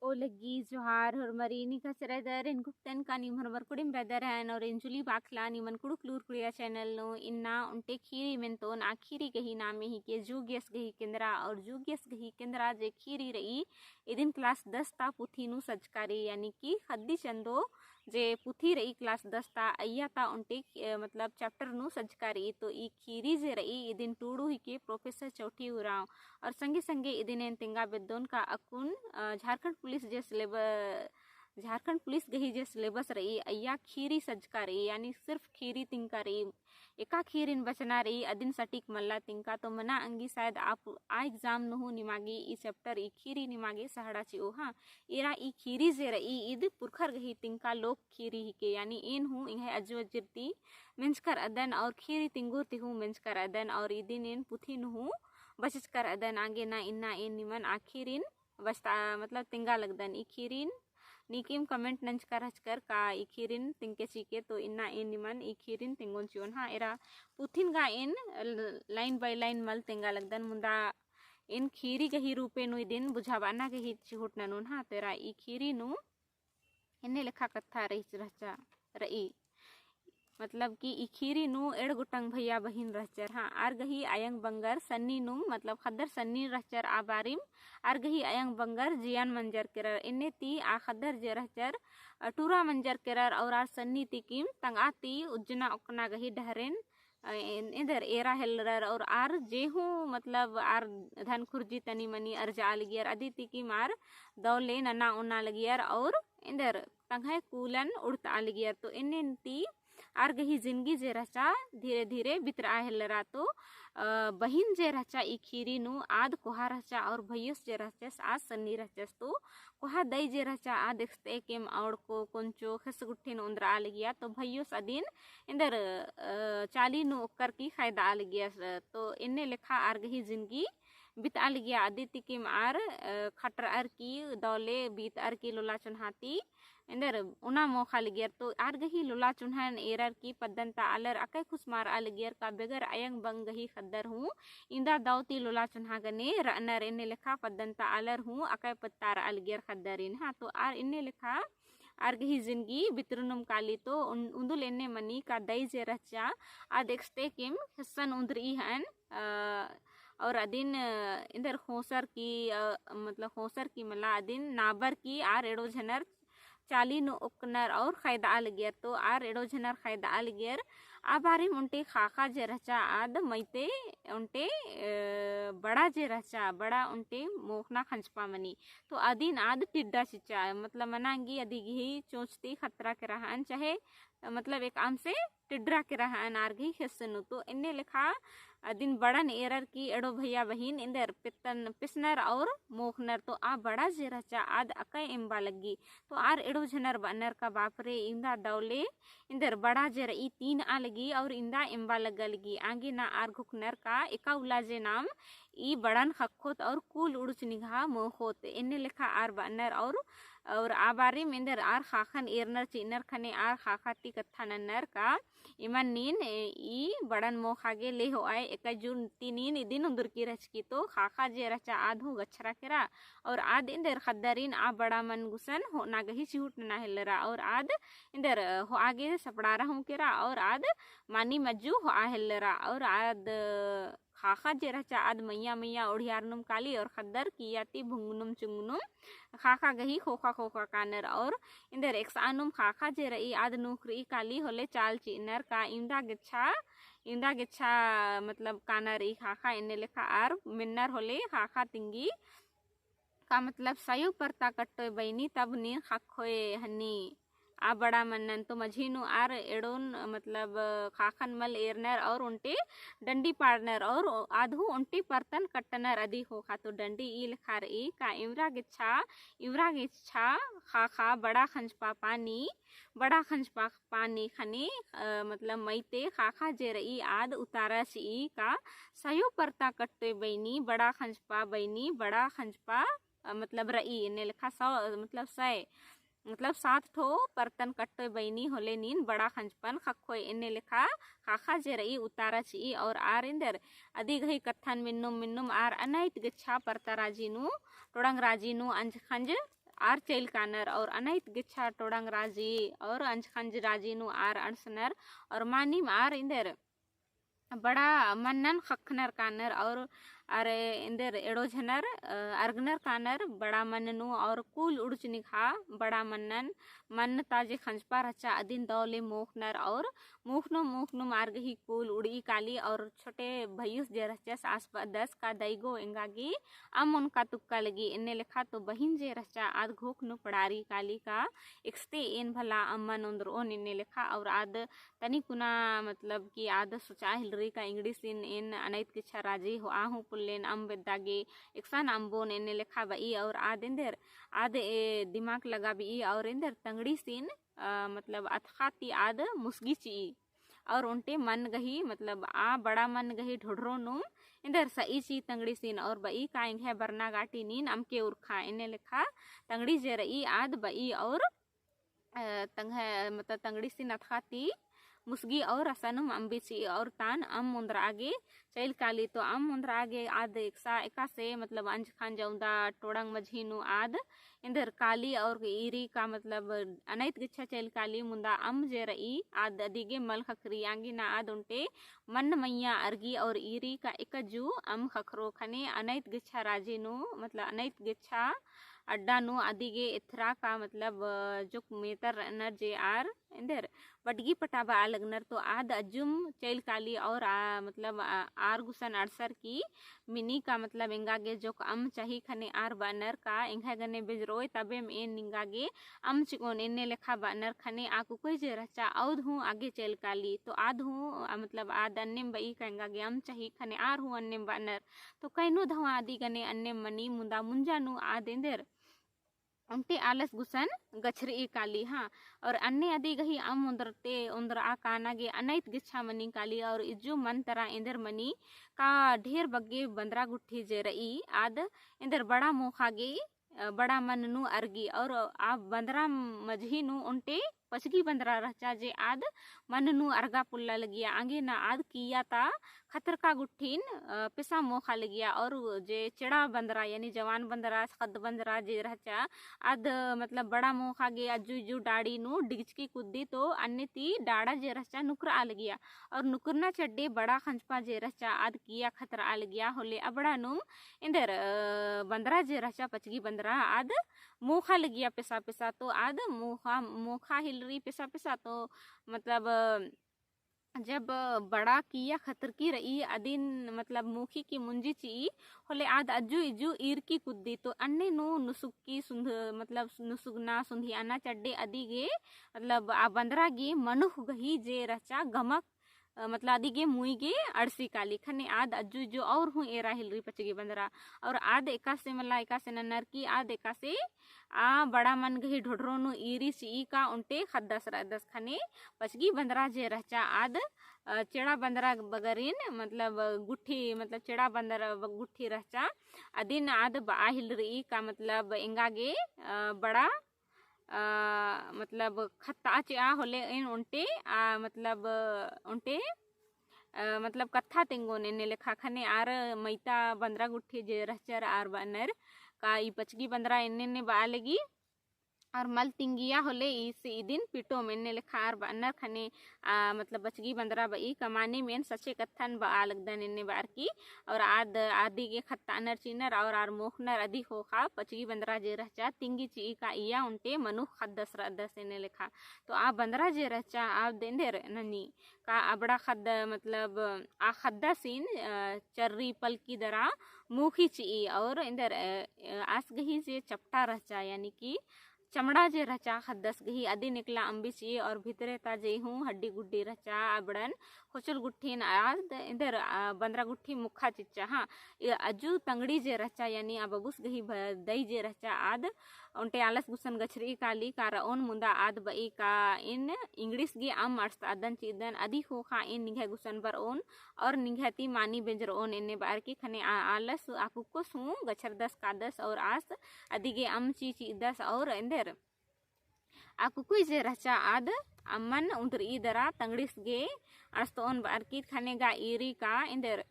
ओलगी जोहार हरमरी निकचरेदर इनकुक्तन का निमहरमर कुडिम रेदर हैन और इंजुली बाखला निमन कुडुक लूर कुड़िया चैनल नो इन्ना उनटे खीरी मेंतोन आखिरी गही नामे ही के जुगियस गही केंद्रा और जुगियस गही केंद्रा जे खीरी रही इदिन क्लास 10 ता पुथी नु सजकारी यानी कि खद्दी चंदो जे पुथी रही क्लास 10 ता अय्या ता उनटे मतलब चैप्टर नु सजकारी तो ई खीरी जे रही इदिन टूडू ही के प्रोफेसर चौठी उराव और संगे संगे इदिन तेंगा बेदोन का अकुन झारखंड पुलिस जे झारखंड पुलिस गही जे सिलेबस रही अय्या खीरी सजका रही यानी सिर्फ खीरी तिंका रही एका खीरिन बचना रही अदिन सटीक मल्ला तिंका तो मना अंगी शायद आप आ एग्जाम नुहु निमागी ई चैप्टर ई खीरी निमागे सहड़ा ची ओ हाँ इरा ई खीरी जे रही इद पुरखर गही तिंका लोक खीरी ही के यानी इन हूँ इन्हें अजवजिरती मिंचकर अदन और खीरी तिंगुर तिहू मिंचकर अदन और इदिन इन पुथी नुहु बचच कर अदन आगे ना इन्ना इन निमन आखिरिन बस्ता मतलब तिंगा लगदन ई खीरिन निकिम कमेंट नंच कर हचकर का ई खीरिन तिंके चीके तो इन्ना इन निमन ई खीरिन तिंगोन चियोन हाँ एरा पुथिन गा इन लाइन बाय लाइन मल तिंगा लगदन मुंदा इन खीरी गही रूपे नु दिन बुझावाना गही चिहुट ननुन हाँ तेरा ई खीरी नु इन्ने लेखा कथा रही रहचा रही मतलब कि ई खीरी नु एड़ गुटंग भैया बहिन रहचर हाँ आर गही आयंग बंगर सन्नी नु मतलब खद्दर सन्नी रहचर आबारिम आर गही आयंग बंगर जियान मंजर केरर इन्ने ती आ खद्दर जे रहचर टूरा मंजर केरर और आर सन्नी तिकिम तंगाती उज्जना ओकना गही डहरेन इधर एरा हेलरर और आर जेहू मतलब आर धन खुर्जी तनी मनी अर्जा लगियर अदिति की मार दौले नना उन्ना लगियर और इधर तंगे कूलन उड़ता लगियर तो इन्ने ती आर गही जिंदगी जे रचा धीरे धीरे बितरा हेलरा तो बहिन जे रचा ई खीरी नु आद कोहा रचा और भैयस जे रचस आज सन्नी रचस तो कोहा दई जे रचा आ देखते केम और को कोंचो खस गुट्ठिन उंदरा आ लगिया तो भैयस अदिन इंदर चाली नु ओकर की फायदा आ लगिया तो इन्ने लेखा आर गही जिंदगी बिता लगिया आदित्य की मार खटर अर की दौले बीत अर की लोला चुनहाती इंदर उना मोखा लगियर तो आर गही लोला चुनहन एरर की पद्दनता आलर अकय खुसमार आ लगियर का बेगर अयंग बंग गही खद्दर हूँ इंदा दावती लोला चुनहा गने रनर इन्ने लेखा पद्दनता आलर हूँ अकय पत्तार आ लगियर खद्दरिन हाँ तो आर इन्ने लेखा आर गही जिंदगी बितरुनुम काली तो उंदुल इन्ने मनी का दई जे रचा आ देखते किम हसन उंदरी हन और अदिन इधर होसर की मतलब होसर की मला अदिन नाबर की आर एड़ो झनर चाली नो ओकनर और खैदा अलगियर तो आर एड़ो झनर खैदा अलगियर आबारी उनटे खाखा जे रचा आद मैते उनटे बड़ा जे रचा बड़ा उनटे मोखना खंचपा मनी तो अदिन आद टिड्डा चिचा मतलब मनांगी अदी घी चोचती खतरा के रहन चाहे मतलब एक आम से टिड्रा के रहन आर घी हिस्सनु तो इन्ने लिखा दिन बड़न एरर की एड़ो भैया बहिन इंदर पितन पिसनर और मोखनर तो आ बड़ा जे रचा आद अकय इम्बा लगी तो आर एड़ो झनर बनर का बापरे इंदा दौले इंदर बड़ा जे रई तीन आ लगी और इंदा इम्बा लगा लगी आगे ना आर घुकनर का एका उला जे नाम ई बड़न खखोत और कुल उड़च निगाह मोहोत इन्ने लिखा आर बनर और आबारी मिंदर आर खाखन एरनर चिनर खने आर खाखाती कथा नन्नर का इमन नीन ई बड़न मोखागे ले हो आए एक जून तीनीन इदिन उंदर की रचकी तो खाखा जे रचा आधु गच्छरा केरा और आद इंदर खद्दरिन आ बड़ा मन गुसन हो नागही चिहुट ना हेलरा और आद इंदर हो आगे सपड़ारा हूँ केरा और आद मानी मज्जू हो आ हेलरा और आद खाखा जे रचा आद मैया मैया ओढ़ियारनुम काली और खद्दर कियाती भुंगनुम चुंगनुम खाखा गही खोखा खोखा कानर और इंदर एक सानुम खाखा जे रई आद नुखरी काली होले चाल चिनर का इंदा गिच्छा मतलब कानर ई खाखा इन्ने लेखा आर मिन्नर होले खाखा तिंगी का मतलब सयु परता कट्टोय बैनी तब नी खाखोए हन्नी आ बड़ा मन्नन तो मझीनु आर एड़ोन मतलब खाखन मल एरनर और उनटे डंडी पाड़नर और आधु उनटी परतन कट्टनर अधिक हो खा तो डंडी ई लिखा रही का इवरा गिच्छा खाखा बड़ा खंजपा पानी खने मतलब मैते खाखा जे रही आद उतारा सी का सयो परता कट्टे बैनी बड़ा खंजपा मतलब रई ने लिखा सौ मतलब सय मतलब 7 ठो परतन कट्टो बैनी होले नीन बड़ा खंजपन खखोय इन्ने लिखा खाखा जे रई उतारा ची और आर इंदर अदी घई कत्थन मिन्नुम आर अनैत गच्छा परता राजीनु टोड़ंग राजीनु अंज खंज आर चैल कानर और अनैत गिच्छा टोडंग राजी और अंजखंज राजी नु आर अणसनर और मानिम आर इंदर बड़ा मन्नन खखनर कानर और अरे इंदर एड़ो झनर अर्गनर कानर बड़ा मन्ननु और कुल उड़च निखा बड़ा मन्नन मन ताजे खंजपा रचा अदिन दौले मोखनर और मुखनु मार्ग ही कुल उड़ी काली और छोटे भैयुस जे रचस आसपा 10 का दैगो एंगागी अम उनका तुक्का लगी इन्ने लिखा तो बहिन जे रचा आद घोखनु पड़ारी काली का इक्स्ते इन भला अम्मन उंदर ओन इन्ने लिखा और आद तनी कुना मतलब कि आद सोचा हिलरी का इंग्लिश इन अनैत किच्छा राजी हो आहू पुल्लेन अम बेदागे इक्सान अम्बोन इन्ने लिखा बई और आद इंदर आद दिमाग लगा बी और इंदर तंगड़ी सीन मतलब अथखाती आद मुस्गी ची और उनटे मन गही मतलब आ बड़ा मन गही ढोढरो नु इंदर सई ची तंगड़ी सीन और बई का इंघे बरना गाटी नीन अमके उर्खा इन्ने लिखा तंगड़ी जे रई आद बई और मतलब तंगड़ी सीन अथखाती मुस्गी और असनुम अम्बिची और तान अम मुंद्र आगे चैल काली तो अम मुंद्र आगे आद एका से मतलब अंज खान जाऊंदा टोड़ंग मझीनु आद इंदर काली और ईरी का मतलब अनैत गिच्छा चैल काली मुंदा अम जे रई आद अदिगे मल खखरी आंगी ना आद उनटे मन मैया अर्गी और ईरी का एकजू अम खखरो खने अनैत गिच्छा राजीनु मतलब अनैत गिच्छा अड्डा नु अदिगे इथरा का मतलब जो मेतर नर जे आर इंदर बडगी पटाबा अलगनर तो आद अजुम चैल काली और मतलब आर गुसन अड़सर की मिनी का मतलब इंगागे जो अम चाही खने आर बनर का इंगा गने बेजरोय तबे में निंगागे अम चिकोन इन्ने लेखा बनर खने आकु कोई जे रचा औद हूँ आगे चैल काली तो आद हूँ मतलब आद अन्नेम बई कंगागे अम चाही खने आर हूँ अन्नेम बनर तो कैनु धवा आदि गने अन्नेम मनी मुंदा मुंजानु आद इंदर उनटे आलस गुसन गछरी काली हाँ और अन्य आदि गही अम उंदरते उंदर आ कानागे अनैत गिच्छा मनी काली और इज्जू मन तरा इंदर मनी का ढेर बग्गे बंदरा गुट्ठी जे रई आद इंदर बड़ा मोखागे बड़ा मन नु अर्गी और आप बंदरा मझी नु उनटे पचगी बंदरा रचा जे आद मन नु अर्गा पुल्ला लगिया आगे ना आद किया ता खतर का गुट्ठीन पिसा मोखा लगिया और जे चिड़ा बंदरा यानी जवान बंदरा खद बंदरा जे रचा आद मतलब बड़ा मोखा गे अजू जू डाड़ी नु डिगचकी कुद्दी तो अन्य ती डाड़ा जे रचा नुकर आ लगिया और नुकरना चड्डे बड़ा खंचपा जे रचा आद किया खतर आ लगिया होले अबड़ा नु इंदर बंदरा जे रचा पचगी बंदरा आद मोखा लगिया पिसा पिसा तो आद मोखा हिलरी पिसा पिसा तो मतलब जब बड़ा किया खतर की रही अदिन मतलब मुखी की मुंजी ची होले आद अज्जू इजू ईर की कुद्दी तो अन्य नु नुसुकी सुंध मतलब नुसुगना सुंधियाना चड्डे अदिगे मतलब आ बंदरा गे मनुह गही जे रचा गमक मतलब आदिगे मुई गे अड़सी काली खने आद अज्जू जो और हूँ एरा हिलरी पचगे बंदरा और आद एका से मला एका से नन्नर की आद एका से आ बड़ा मन गही ढोढरो नु ईरी सी का उनटे खद्दस रदस खने पचगी बंदरा जे रचा आद चेड़ा बंदरा बगरीन मतलब गुट्ठी मतलब चेड़ा बंदरा गुट्ठी रचा अदिन आद बा हिलरी का मतलब एंगागे बड़ा मतलब खत्ता चा होले इन उनटे मतलब उनटे मतलब कत्था तेंगो ने लेखा खने आर मैता बंदरा गुट्ठी जे रहचर आर बनर का ई पचगी बंदरा इन्ने ने बालगी और मल तिंगिया होले इस दिन पिटो में लेखा आर बनर खने मतलब बचगी बंदरा बई कमाने में सचे कथन बा लगदन इन्ने बार की और आद आदि के खत्तानर चिनर और आर मोखनर अधिक होखा पचगी बंदरा जे रहचा तिंगी ची का इया उनटे मनु खद्दस रदस इन्ने लेखा तो आ बंदरा जे रहचा आ देंदेर ननी का अबड़ा खद मतलब आ खद्दा सीन चर्री पल की दरा मुखी ची और इंदर आस गही से चपटा रहचा यानी कि चमड़ा जे रचा खद्दस गही अदी निकला अम्बी ची और भीतरे ताजे हूँ हड्डी गुड्डी रचा अबड़न खुचल गुट्ठी आद इधर बंदरा गुट्ठी मुखा चिच्चा हाँ अजू तंगड़ी जे रचा यानी बबुस गही दई जे रचा आद उनटे आलस गुसन गछरी काली कार ओन मुंदा आद बई का इन इंग्लिश गे अम अर्थ अदन चीदन अधिक हो खा इन निघे गुसन पर ओन और निघती मानी बेंजर ओन इन्ने बार की खने आलस आकु को सू गछर दस का दस और आस अधिगे अम ची दस और इंदर आकु कुई जे रचा आद अमन उंदर इदरा तंगड़िस गे अर्थ ओन बार की खने गा ईरी का इंदर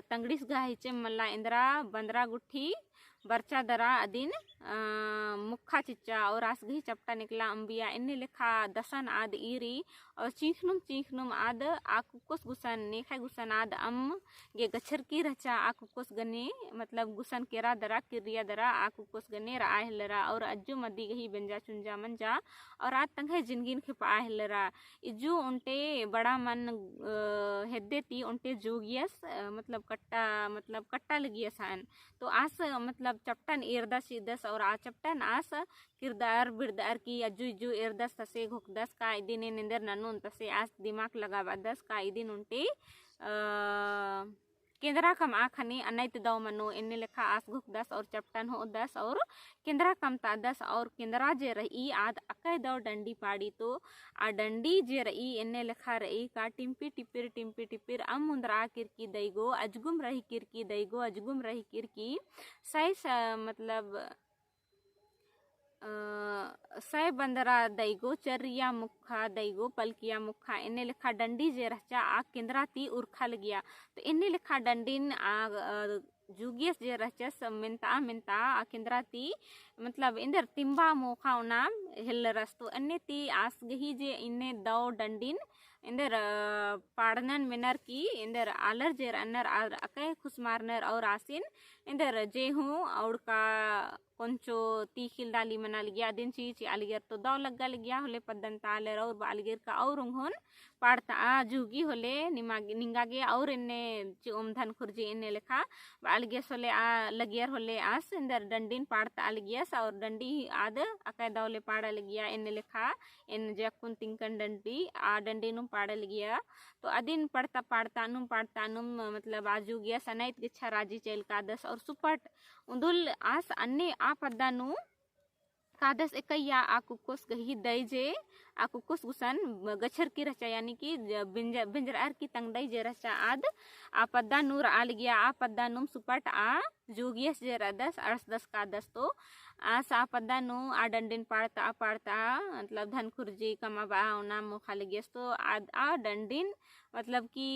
तंगड़िस गा हिचे मल्ला इंदरा बंदरा गुट्ठी बर्चा दरा अदिन मुख लेखा चिच्चा और आस गही चपटा निकला अंबिया इन्ने लेखा दसन आद ईरी और चीखनुम आद आकुकुस गुसन नेखा गुसन आद गे गच्छर की रचा आकुकुस गने मतलब गुसन केरा दरा किरिया दरा आकुकुस गने रा आहलरा और अज्जु मदी गही बंजा चुंजा मंजा और आज तंगे जिनगिन के पाहलरा इजु उनटे बड़ा मन हेद्देती उनटे जोगियस मतलब कट्टा लगियस हन तो आस मतलब चपटन इरदस इदस और आ चपटन आस किरदार बिरदार की अज्जु इजु इरदस तसे घुकदस का इदिन निंदर ननुन तसे आस दिमाग लगा दस का इदिन उनटे केंद्रा कम आखनी अनैत दौ मनो इन्ने लेखा आस घुक दस और चपटन हो दस और केंद्रा कम ता दस और केंद्रा जे रही आद अकै दौ डंडी पाड़ी तो आ डंडी जे रही इन्ने लेखा रही का टिम्पी टिपिर अम मुंद्रा किरकी दैगो अजगुम रही किरकी दैगो अजगुम रही किरकी सैस मतलब सै बंदरा दैगो चरिया मुखा दैगो पलकिया मुखा इन्ने लेखा डंडी जे रचा आ केंद्रा ती उर्खा लगिया तो इन्ने लेखा डंडीन जुगियस जे रचस मिनता आ केंद्रा ती मतलब इंदर तिम्बा मोखा नाम हिल रस्तु अन्य ती आस गही जे इन्ने दौ डंडीन इंदर पाड़नन मिनर की इंदर आलर जेर अन्नर अकै खुसमारनर और आसिन इंदर जे हूँ और का కొంచెం తీఖిల్దాలి మనాలిగియా दिन चीज आलिगर तो दाव लग्गा लगिया होले पद्दन ताले और बालिगर का और उंगोन पाड़ता जुगी होले निंगागे और इन्ने ओमधन खुर्जी इन्ने लेखा बालिगे सोले लगियर होले आस इंदर डंडीन पाड़ता आलिगियस और डंडी आद अकै दावले पाड़ा लगिया इन्ने लेखा इन जकुन तिंकन डंडी डंडी नुम पाड़ा लगिया तो अदिन पाड़ता नुम मतलब आजुगिया सनैत गिच्छा राजी चेल कादस और सुपट उंदुल आस अन्ने आ पद्दानु कादस एकैया आकुकोस गही दैजे आकुकोस गुसन गच्छर की रचा यानी कि बिंजर की तंगदई जे रचा आद आ पद्दा नूर आल गया आ पद्दा नुम सुपट आ जोगियस जे रदस अरस दस का दस तो आ सा पद्दा नु आ डंडिन पाड़ता मतलब धन खुर्जी कमा बा ना मुखा लगियस तो आ डंडिन मतलब कि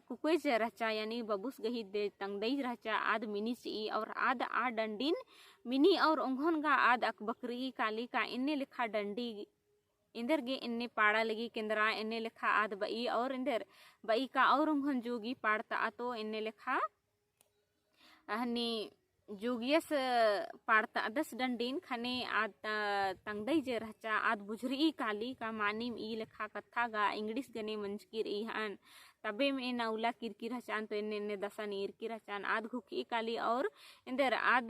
कुकोई जे रचा यानी बबूस गही दे तंगदई रचा आद मिनी ची और आद आ डंडिन मिनी और उंघोन गा आद अक बकरी काली का इन्ने लिखा डंडी इंदर गे इन्ने पाड़ा लगी केंद्रा इन्ने लिखा आद बई और इंदर बई का और उंघोन जोगी पाड़ता तो इन्ने लिखा हनी जोगियस पाड़ता दस डंडीन खने आद तंगदई जे रचा आद बुझरी काली का मानिम ई लिखा कथा गा इंग्लिश गने मंचकिर ई हन तबे में नौला किरकिर हचान तो इन्ने दसन इरकिर हचान आद घुकी काली और इंदर आद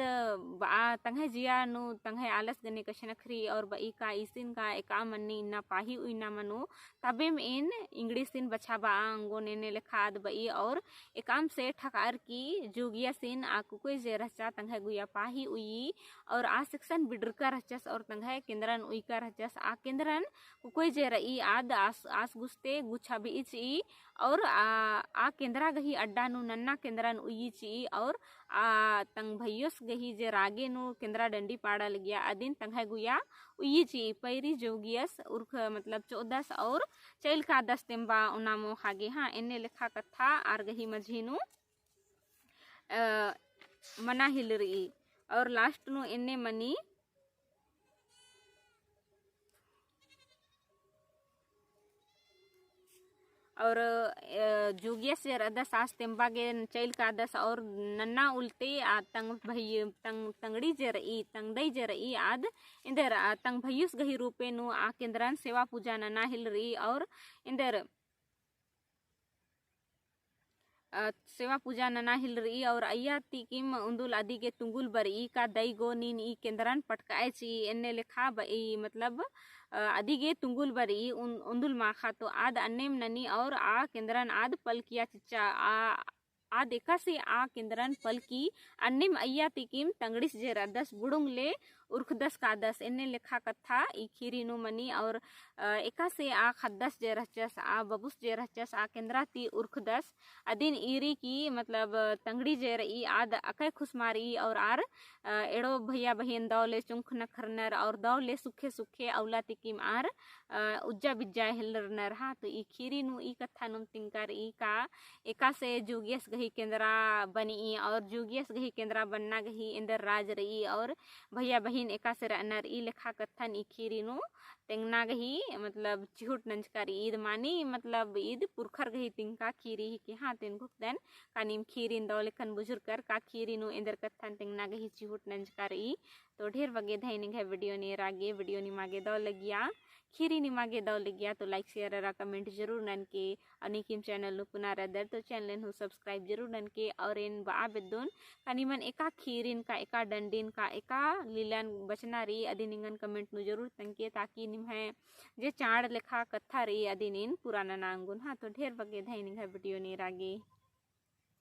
तंगे जिया नु तंगे आलस गने कशनखरी और बई का इसिन का एका मन्नी इन्ना पाही उइना मनु तबे में इन इंग्लिश सिन बछाबा अंगो ने लेखा आद बई और एकाम से ठकार की जोगिया सिन आकुकोई जे रचा तंगे गुया पाही उई और आ सेक्शन बिडरका रचस और तंगे केंद्रन उई का रचस आ केंद्रन कुकोई जे रई आद आस गुस्ते गुछा भी इची और आ केंद्रा गही अड्डा नु नन्ना केंद्रन उई ची और तंग भैयोस गही जे रागे नु केंद्रा डंडी पाड़ा लगिया अदिन तंगे गुया उई ची पैरी जोगियस उर्ख मतलब 14 और चैल का 10 तेंबा उनामो खागे हाँ इन्ने लेखा कथा आर गही मझीनु मना हिलरी और लास्ट नु इन्ने मनी और जोगियस रदा सास तेंबागे चैल का दस और नन्ना उल्टे तंग भई तंगड़ी जे रई तंगदई जे रई आद इंदर तंग भैयुस गही रूपे नु आ केंद्रन सेवा पूजा नना हिल रही और इंदर सेवा पूजा नना हिल रही और अय्या तिकिम उंदुल आदि के तुंगुल बरी का दई गो नीन ई केंद्रन पटकाए ची इन्ने लेखा बई मतलब आदि गे तुंगुल बरी उंदुल माखा तो आद अन्नेम ननी और आ केंद्रन आद पल किया चिच्चा आ देखा से आ केंद्रन पल की अन्नेम अय्या तिकिम तंगड़िस जे रदस बुड़ुंग ले उर्ख 10 का 10 इन्ने लेखा कथा ई खीरी नु मनी और एका से आ खद्दस जे रहचस आ बबुस जे रहचस आ केंद्रा ती उर्ख 10 अदिन ईरी की मतलब तंगड़ी जे रही आद अकै खुशमारी और आर एड़ो भैया बहन दौले चुंख नखरनर और दौले सुखे सुखे औला तिकिम आर उज्जा बिज्जा हिलरनर हा तो ई खीरी नु ई कथा नुम तिंकर ई का एका से जोगियस गही केंद्रा बनी और जुगियस गही केंद्रा बनना गही इंदर राज रही और भैया बहन एका से अनर ई लेखा कथन ई खीरी नु तेंगना गही मतलब चिहुट नंजकार ईद मानी मतलब ईद पुरखर गही तिंका खीरी ही कि हाँ तेन भुगतन कानीम खीरी दौलेखन बुजुर्ग कर का खीरी नु इंदर कथन तेंगना गही चिहुट नंजकार ई तो ढेर बगे धैनिंग है वीडियो ने रागे वीडियो नि मागे दौ लगिया खीरी नि मागे दौ लगिया तो लाइक शेयर रा कमेंट जरूर नन के अनिकिम चैनल नु पुना रदर तो चैनल नु सब्सक्राइब जरूर नन के और इन बा बेदोन कानीमन एका खीरिन का एका डंडिन का एका लीलन बचना री अधिनिंगन कमेंट नु जरूर तंके ताकि निम है जे चाड़ लेखा कथा री अधिनिन पुराना नांगुन हाँ तो ढेर बगे धैनिंग है वीडियो ने रागे।